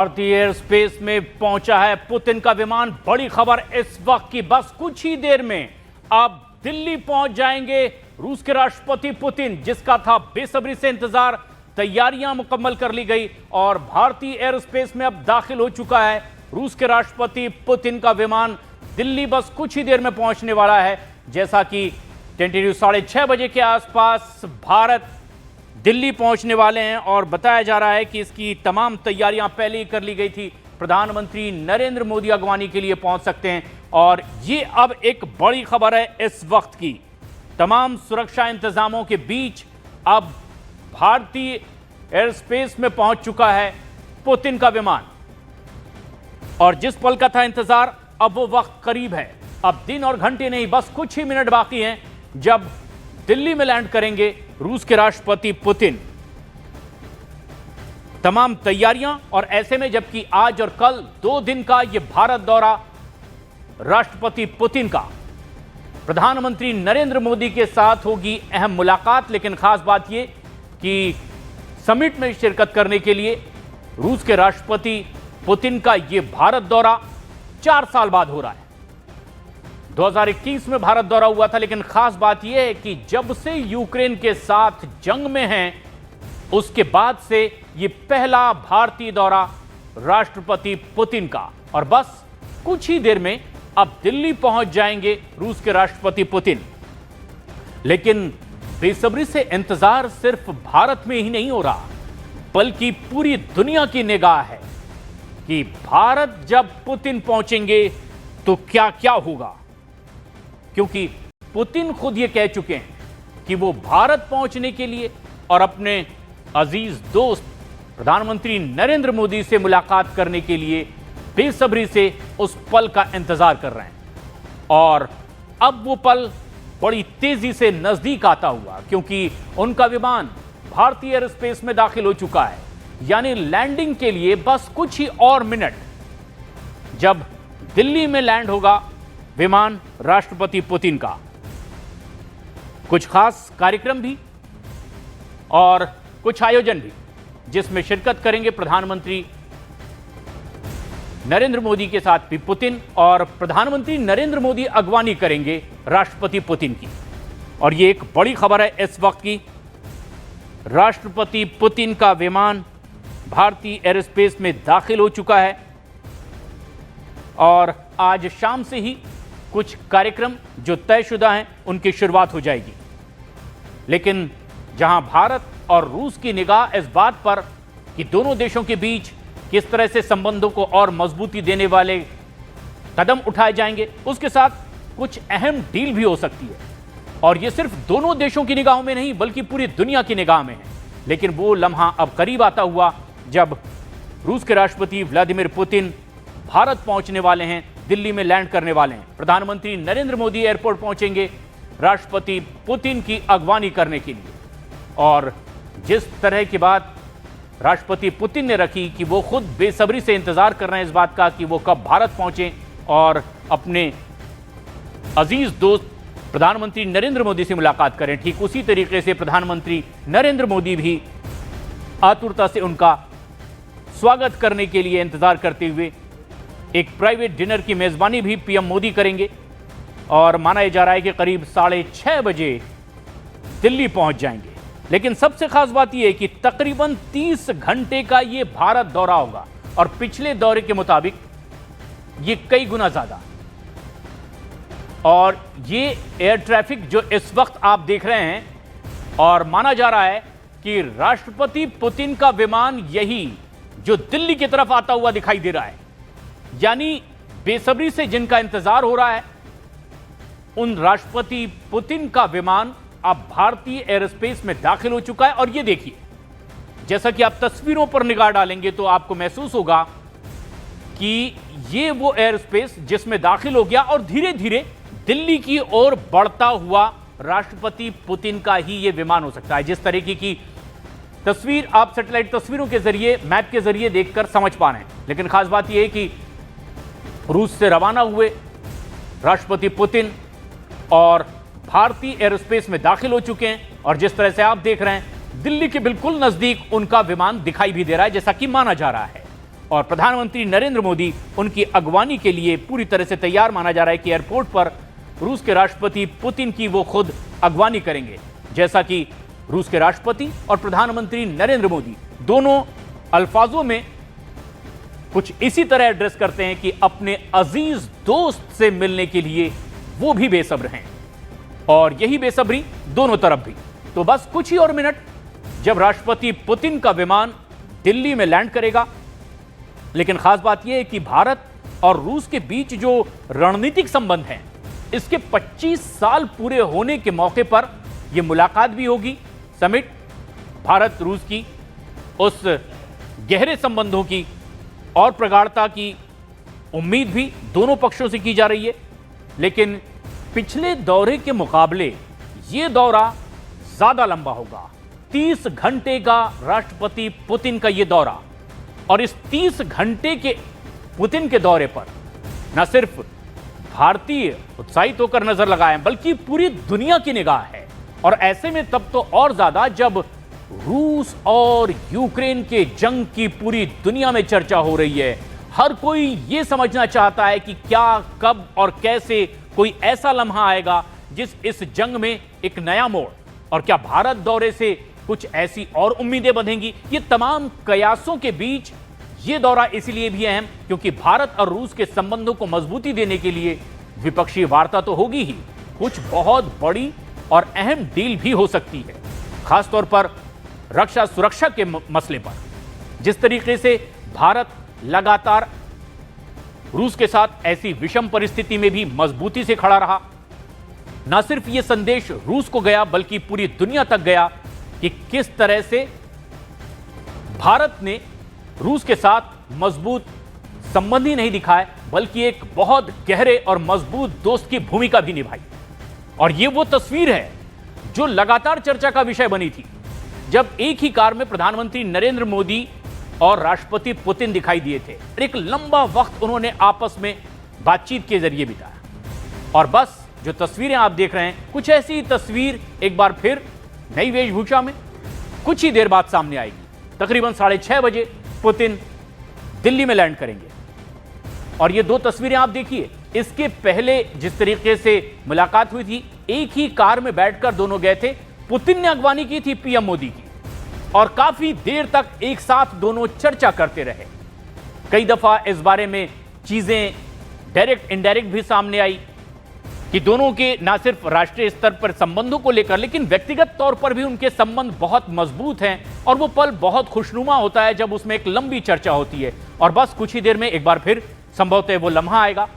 भारतीय air space में पहुंचा है पुतिन का विमान। बड़ी खबर इस वक्त की, बस कुछ ही देर में अब दिल्ली पहुंच जाएंगे रूस के राष्ट्रपति पुतिन, जिसका था बेसब्री से इंतजार। तैयारियां मुकम्मल कर ली गई और भारतीय एयर स्पेस में अब दाखिल हो चुका है रूस के राष्ट्रपति पुतिन का विमान। दिल्ली बस कुछ ही देर में पहुंचने वाला है। जैसा कि टेंटेटिव 6:30 बजे के आसपास भारत दिल्ली पहुंचने वाले हैं और बताया जा रहा है कि इसकी तमाम तैयारियां पहले ही कर ली गई थी। प्रधानमंत्री नरेंद्र मोदी अगवानी के लिए पहुंच सकते हैं और ये अब एक बड़ी खबर है इस वक्त की। तमाम सुरक्षा इंतजामों के बीच अब भारतीय एयर स्पेस में पहुंच चुका है पुतिन का विमान और जिस पल का था इंतजार, अब वो वक्त करीब है। अब दिन और घंटे नहीं, बस कुछ ही मिनट बाकी हैं जब दिल्ली में लैंड करेंगे रूस के राष्ट्रपति पुतिन। तमाम तैयारियां, और ऐसे में जबकि आज और कल 2 दिन का यह भारत दौरा राष्ट्रपति पुतिन का, प्रधानमंत्री नरेंद्र मोदी के साथ होगी अहम मुलाकात। लेकिन खास बात यह कि समिट में शिरकत करने के लिए रूस के राष्ट्रपति पुतिन का यह भारत दौरा 4 साल बाद हो रहा है। 2021 में भारत दौरा हुआ था, लेकिन खास बात यह है कि जब से यूक्रेन के साथ जंग में हैं, उसके बाद से यह पहला भारतीय दौरा राष्ट्रपति पुतिन का। और बस कुछ ही देर में अब दिल्ली पहुंच जाएंगे रूस के राष्ट्रपति पुतिन। लेकिन बेसब्री से इंतजार सिर्फ भारत में ही नहीं हो रहा, बल्कि पूरी दुनिया की निगाह है कि भारत जब पुतिन पहुंचेंगे तो क्या क्या होगा। क्योंकि पुतिन खुद ये कह चुके हैं कि वो भारत पहुंचने के लिए और अपने अजीज दोस्त प्रधानमंत्री नरेंद्र मोदी से मुलाकात करने के लिए बेसब्री से उस पल का इंतजार कर रहे हैं। और अब वो पल बड़ी तेजी से नजदीक आता हुआ, क्योंकि उनका विमान भारतीय एयर स्पेस में दाखिल हो चुका है। यानी लैंडिंग के लिए बस कुछ ही और मिनट, जब दिल्ली में लैंड होगा विमान राष्ट्रपति पुतिन का। कुछ खास कार्यक्रम भी और कुछ आयोजन भी, जिसमें शिरकत करेंगे प्रधानमंत्री नरेंद्र मोदी के साथ भी पुतिन, और प्रधानमंत्री नरेंद्र मोदी अगवानी करेंगे राष्ट्रपति पुतिन की। और यह एक बड़ी खबर है इस वक्त की। राष्ट्रपति पुतिन का विमान भारतीय एयर स्पेस में दाखिल हो चुका है और आज शाम से ही कुछ कार्यक्रम जो तयशुदा हैं उनकी शुरुआत हो जाएगी। लेकिन जहां भारत और रूस की निगाह इस बात पर कि दोनों देशों के बीच किस तरह से संबंधों को और मजबूती देने वाले कदम उठाए जाएंगे, उसके साथ कुछ अहम डील भी हो सकती है। और यह सिर्फ दोनों देशों की निगाहों में नहीं, बल्कि पूरी दुनिया की निगाह में है। लेकिन वो लम्हा अब करीब आता हुआ जब रूस के राष्ट्रपति व्लादिमीर पुतिन भारत पहुंचने वाले हैं, दिल्ली में लैंड करने वाले हैं। प्रधानमंत्री नरेंद्र मोदी एयरपोर्ट पहुंचेंगे राष्ट्रपति पुतिन की अगवानी करने के लिए। और जिस तरह की बात राष्ट्रपति पुतिन ने रखी कि वो खुद बेसब्री से इंतजार कर रहे हैं इस बात का कि वो कब भारत पहुंचे और अपने अजीज दोस्त प्रधानमंत्री नरेंद्र मोदी से मुलाकात करें, ठीक उसी तरीके से प्रधानमंत्री नरेंद्र मोदी भी आतुरता से उनका स्वागत करने के लिए इंतजार करते हुए एक प्राइवेट डिनर की मेजबानी भी पीएम मोदी करेंगे। और माना जा रहा है कि करीब 6:30 बजे दिल्ली पहुंच जाएंगे। लेकिन सबसे खास बात यह है कि तकरीबन 30 घंटे का यह भारत दौरा होगा और पिछले दौरे के मुताबिक ये कई गुना ज्यादा। और ये एयर ट्रैफिक जो इस वक्त आप देख रहे हैं, और माना जा रहा है कि राष्ट्रपति पुतिन का विमान यही जो दिल्ली की तरफ आता हुआ दिखाई दे रहा है। यानी बेसब्री से जिनका इंतजार हो रहा है, उन राष्ट्रपति पुतिन का विमान अब भारतीय एयर स्पेस में दाखिल हो चुका है। और ये देखिए, जैसा कि आप तस्वीरों पर निगाह डालेंगे तो आपको महसूस होगा कि ये वो एयर स्पेस जिसमें दाखिल हो गया और धीरे धीरे दिल्ली की ओर बढ़ता हुआ राष्ट्रपति पुतिन का ही ये विमान हो सकता है। जिस तरीके की तस्वीर आप सैटेलाइट तस्वीरों के जरिए, मैप के जरिए देखकर समझ पा रहे हैं। लेकिन खास बात यह है कि रूस से रवाना हुए राष्ट्रपति पुतिन और भारतीय एयर स्पेस में दाखिल हो चुके हैं। और जिस तरह से आप देख रहे हैं, दिल्ली के बिल्कुल नजदीक उनका विमान दिखाई भी दे रहा है, जैसा कि माना जा रहा है। और प्रधानमंत्री नरेंद्र मोदी उनकी अगवानी के लिए पूरी तरह से तैयार माना जा रहा है कि एयरपोर्ट पर रूस के राष्ट्रपति पुतिन की वो खुद अगवानी करेंगे, जैसा कि रूस के राष्ट्रपति और प्रधानमंत्री नरेंद्र मोदी दोनों अल्फाजों में कुछ इसी तरह एड्रेस करते हैं कि अपने अजीज दोस्त से मिलने के लिए वो भी बेसब्र हैं, और यही बेसब्री दोनों तरफ भी। तो बस कुछ ही और मिनट, जब राष्ट्रपति पुतिन का विमान दिल्ली में लैंड करेगा, लेकिन खास बात यह है कि भारत और रूस के बीच जो रणनीतिक संबंध हैं, इसके 25 साल पूरे होने के मौके पर यह मुलाकात भी होगी। समिट भारत रूस की उस गहरे संबंधों की और प्रगाढ़ता की उम्मीद भी दोनों पक्षों से की जा रही है, लेकिन पिछले दौरे के मुकाबले यह दौरा ज्यादा लंबा होगा। 30 घंटे का राष्ट्रपति पुतिन का यह दौरा, और इस 30 घंटे के पुतिन के दौरे पर न सिर्फ भारतीय उत्साहित होकर नजर लगाए, बल्कि पूरी दुनिया की निगाह है। और ऐसे में तब तो और ज्यादा जब रूस और यूक्रेन के जंग की पूरी दुनिया में चर्चा हो रही है। हर कोई यह समझना चाहता है कि क्या, कब और कैसे कोई ऐसा लम्हा आएगा जिस इस जंग में एक नया मोड़, और क्या भारत दौरे से कुछ ऐसी और उम्मीदें बंधेंगी। ये तमाम कयासों के बीच ये दौरा इसलिए भी अहम क्योंकि भारत और रूस के संबंधों को मजबूती देने के लिए द्विपक्षीय वार्ता तो होगी ही, कुछ बहुत बड़ी और अहम डील भी हो सकती है, खासतौर पर रक्षा सुरक्षा के मसले पर। जिस तरीके से भारत लगातार रूस के साथ ऐसी विषम परिस्थिति में भी मजबूती से खड़ा रहा, न सिर्फ यह संदेश रूस को गया बल्कि पूरी दुनिया तक गया कि किस तरह से भारत ने रूस के साथ मजबूत संबंध ही नहीं दिखाए बल्कि एक बहुत गहरे और मजबूत दोस्त की भूमिका भी निभाई। और यह वो तस्वीर है जो लगातार चर्चा का विषय बनी थी, जब एक ही कार में प्रधानमंत्री नरेंद्र मोदी और राष्ट्रपति पुतिन दिखाई दिए थे। एक लंबा वक्त उन्होंने आपस में बातचीत के जरिए बिताया। और बस जो तस्वीरें आप देख रहे हैं, कुछ ऐसी ही तस्वीर एक बार फिर नई वेशभूषा में कुछ ही देर बाद सामने आएगी। तकरीबन 6:30 बजे पुतिन दिल्ली में लैंड करेंगे। और ये दो तस्वीरें आप देखिए, इसके पहले जिस तरीके से मुलाकात हुई थी, एक ही कार में बैठकर दोनों गए थे। पुतिन ने अगवानी की थी पीएम मोदी की, और काफी देर तक एक साथ दोनों चर्चा करते रहे। कई दफा इस बारे में चीजें डायरेक्ट इनडायरेक्ट भी सामने आई कि दोनों के न सिर्फ राष्ट्रीय स्तर पर संबंधों को लेकर, लेकिन व्यक्तिगत तौर पर भी उनके संबंध बहुत मजबूत हैं। और वो पल बहुत खुशनुमा होता है जब उसमें एक लंबी चर्चा होती है। और बस कुछ ही देर में एक बार फिर संभवतः वो लम्हा आएगा